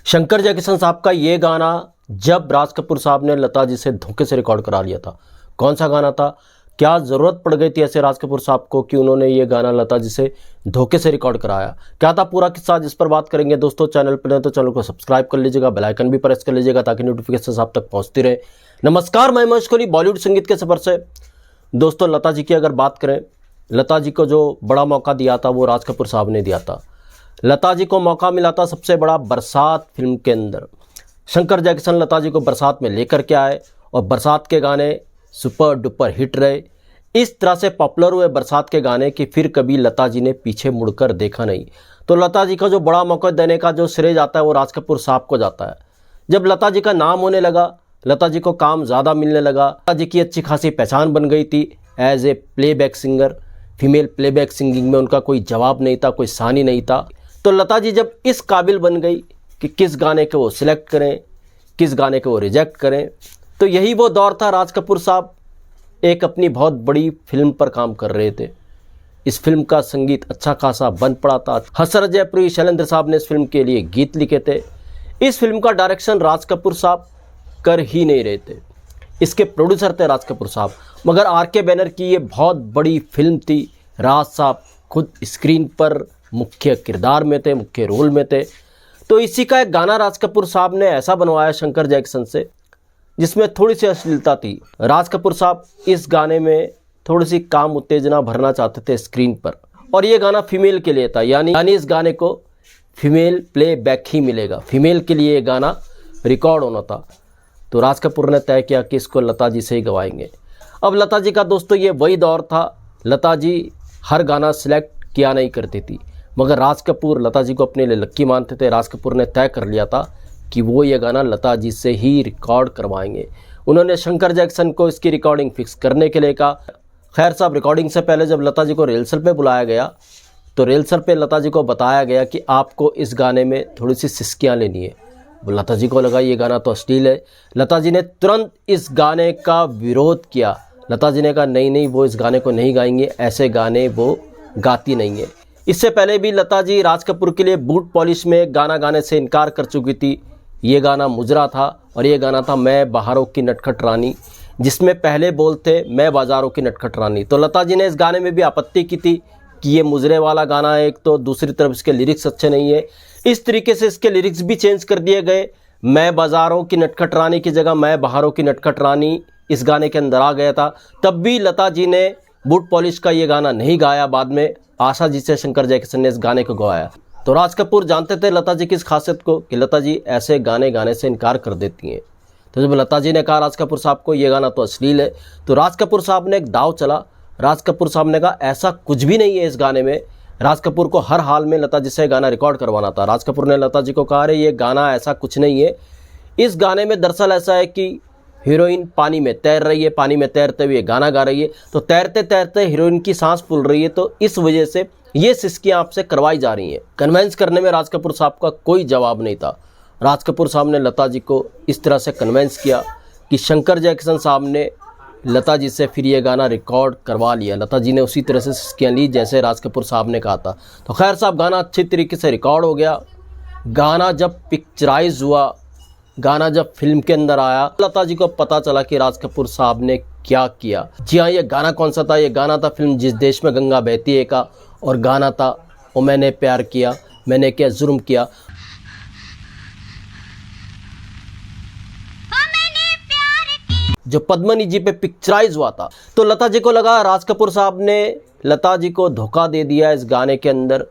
शंकर जयकिशन साहब का ये गाना जब राज कपूर साहब ने लता जी से धोखे से रिकॉर्ड करा लिया था, कौन सा गाना था? क्या ज़रूरत पड़ गई थी ऐसे राज कपूर साहब को कि उन्होंने ये गाना लता जी से धोखे से रिकॉर्ड कराया? क्या था पूरा किस्सा, जिस पर बात करेंगे दोस्तों। चैनल पर तो चैनल को सब्सक्राइब कर लीजिएगा, बेल आइकन भी प्रेस कर लीजिएगा ताकि नोटिफिकेशन आप तक पहुंचती रहे। नमस्कार, मैं महेश कोहली बॉलीवुड संगीत के सफर से। दोस्तों, लता जी की अगर बात करें, लता जी को जो बड़ा मौका दिया था वो राज कपूर साहब ने दिया था। लता जी को मौका मिला था सबसे बड़ा बरसात फिल्म के अंदर। शंकर जयकिशन लता जी को बरसात में लेकर के आए और बरसात के गाने सुपर डुपर हिट रहे। इस तरह से पॉपुलर हुए बरसात के गाने कि फिर कभी लता जी ने पीछे मुड़कर देखा नहीं। तो लता जी का जो बड़ा मौका देने का जो श्रेय जाता है वो राज कपूर साहब को जाता है। जब लता जी का नाम होने लगा, लता जी को काम ज़्यादा मिलने लगा, लता जी की अच्छी खासी पहचान बन गई थी as a playback singer. Female playback singing में उनका कोई जवाब नहीं था, कोई सानी नहीं था। तो लता जी जब इस काबिल बन गई कि किस गाने को वो सिलेक्ट करें, किस गाने को वो रिजेक्ट करें, तो यही वो दौर था। राज कपूर साहब एक अपनी बहुत बड़ी फिल्म पर काम कर रहे थे। इस फिल्म का संगीत अच्छा खासा बन पड़ा था। हसरत जयपुरी शैलेंद्र साहब ने इस फिल्म के लिए गीत लिखे थे। इस फिल्म का डायरेक्शन राज कपूर साहब कर ही नहीं रहे थे, इसके प्रोड्यूसर थे राज कपूर साहब। मगर आर.के. बैनर की ये बहुत बड़ी फिल्म थी। राज साहब खुद स्क्रीन पर मुख्य किरदार में थे, मुख्य रोल में थे। तो इसी का एक गाना राज कपूर साहब ने ऐसा बनवाया शंकर जयकिशन से, जिसमें थोड़ी सी अश्लीलता थी। राज कपूर साहब इस गाने में थोड़ी सी काम उत्तेजना भरना चाहते थे स्क्रीन पर, और ये गाना फीमेल के लिए था, यानी इस गाने को फीमेल प्ले बैक ही मिलेगा, फीमेल के लिए ये गाना रिकॉर्ड होना था। तो राज कपूर ने तय किया कि इसको लता जी से ही गवाएंगे। अब लता जी का दोस्तों ये वही दौर था, लता जी हर गाना सिलेक्ट किया नहीं करती थी, मगर राज कपूर लता जी को अपने लिए लक्की मानते थे। राज कपूर ने तय कर लिया था कि वो ये गाना लता जी से ही रिकॉर्ड करवाएंगे। उन्होंने शंकर जैक्सन को इसकी रिकॉर्डिंग फिक्स करने के लिए कहा। खैर साहब, रिकॉर्डिंग से पहले जब लता जी को रिहर्सल पे बुलाया गया तो रिहर्सल पे लता जी को बताया गया कि आपको इस गाने में थोड़ी सी सिसकियाँ लेनी है। लता जी को लगा ये गाना तो अश्लील है। लता जी ने तुरंत इस गाने का विरोध किया। लता जी ने कहा नहीं, वो इस गाने को नहीं गाएंगे, ऐसे गाने वो गाती नहीं है। इससे पहले भी लता जी राज कपूर के लिए बूट पॉलिश में गाना गाने से इनकार कर चुकी थी। ये गाना मुजरा था और ये गाना था मैं बहारों की नटखट रानी, जिसमें पहले बोल थे मैं बाजारों की नटखट रानी। तो लता जी ने इस गाने में भी आपत्ति की थी कि ये मुजरे वाला गाना है एक तो, दूसरी तरफ इसके लिरिक्स अच्छे नहीं है। इस तरीके से इसके लिरिक्स भी चेंज कर दिए गए। मैं बाजारों की नटखट रानी की जगह मैं बहारों की नटखट रानी इस गाने के अंदर आ गया था। तब भी लता जी ने बूट पॉलिश का ये गाना नहीं गाया। बाद में आशा जी से शंकर जयकिशन ने इस गाने को गवाया। तो राज कपूर जानते थे लता जी की इस खासियत को कि लता जी ऐसे गाने गाने से इनकार कर देती हैं। तो जब लता जी ने कहा राज कपूर साहब को ये गाना तो अश्लील है, तो राज कपूर साहब ने एक दाव चला। राज कपूर साहब ने कहा ऐसा कुछ भी नहीं है इस गाने में। राज कपूर को हर हाल में लता जी से गाना रिकॉर्ड करवाना था। राज कपूर ने लता जी को कहा अरे ये गाना ऐसा कुछ नहीं है, इस गाने में दरअसल ऐसा है कि हीरोइन पानी में तैर रही है, पानी में तैरते हुए गाना गा रही है, तो तैरते तैरते हीरोइन की सांस फूल रही है, तो इस वजह से ये सिसकियाँ आपसे करवाई जा रही हैं। कन्वेंस करने में राज कपूर साहब का कोई जवाब नहीं था। राज कपूर साहब ने लता जी को इस तरह से कन्वेंस किया कि शंकर जयकिशन साहब ने लता जी से फिर ये गाना रिकॉर्ड करवा लिया। लता जी ने उसी तरह से सिसकियाँ ली जैसे राज कपूर साहब ने कहा था। तो खैर साहब, गाना अच्छी तरीके से रिकॉर्ड हो गया। गाना जब पिक्चराइज हुआ, गाना जब फिल्म के अंदर आया, लता जी को पता चला कि राज कपूर साहब ने क्या किया। जी हाँ, ये गाना कौन सा था? ये गाना था फिल्म जिस देश में गंगा बहती है का, और गाना था ओ मैंने प्यार किया, मैंने क्या जुर्म किया। जो पद्मनी जी पे पिक्चराइज हुआ था। तो लता जी को लगा राज कपूर साहब ने लता जी को धोखा दे दिया इस गाने के अंदर।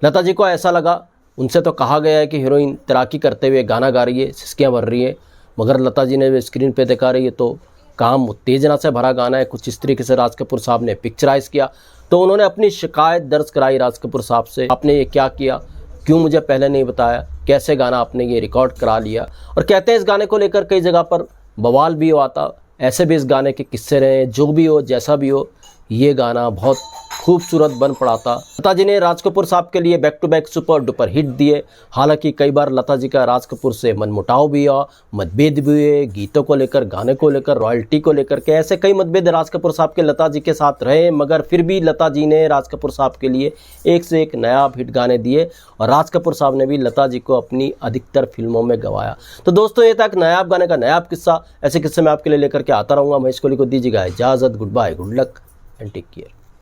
लता जी को ऐसा लगा, उनसे तो कहा गया है कि हीरोइन तैराकी करते हुए गाना गा रही है, सिसकियाँ भर रही है, मगर लता जी ने स्क्रीन पे दिखा रही है तो काम उत्तेजना से भरा गाना है। कुछ इस तरीके से राज कपूर साहब ने पिक्चराइज किया। तो उन्होंने अपनी शिकायत दर्ज कराई राज कपूर साहब से, आपने ये क्या किया, क्यों मुझे पहले नहीं बताया, कैसे गाना आपने ये रिकॉर्ड करा लिया। और कहते हैं इस गाने को लेकर कई जगह पर बवाल भी हुआ था। ऐसे भी इस गाने के किस्से रहे हैं। जो भी हो, जैसा भी हो, ये गाना बहुत खूबसूरत बन पड़ा था। लता जी ने राज कपूर साहब के लिए back to back super duper hit दिए। हालांकि कई बार लता जी का राज कपूर से मनमुटाव भी हुआ, मतभेद भी हुए, गीतों को लेकर, गाने को लेकर, रॉयल्टी को लेकर के, ऐसे कई मतभेद राज कपूर साहब के लता जी के साथ रहे। मगर फिर भी लता जी ने राज कपूर साहब के लिए एक से एक नायाब हिट गाने दिए और राज कपूर साहब ने भी लता जी को अपनी अधिकतर फिल्मों में गवाया। तो दोस्तों, ये था एक नायाब गाने का नायाब किस्सा। ऐसे किस्से मैं आपके लिए लेकर के आता रहूँगा। महेश कोहली को दीजिएगा इजाज़त। Goodbye, good luck and take care.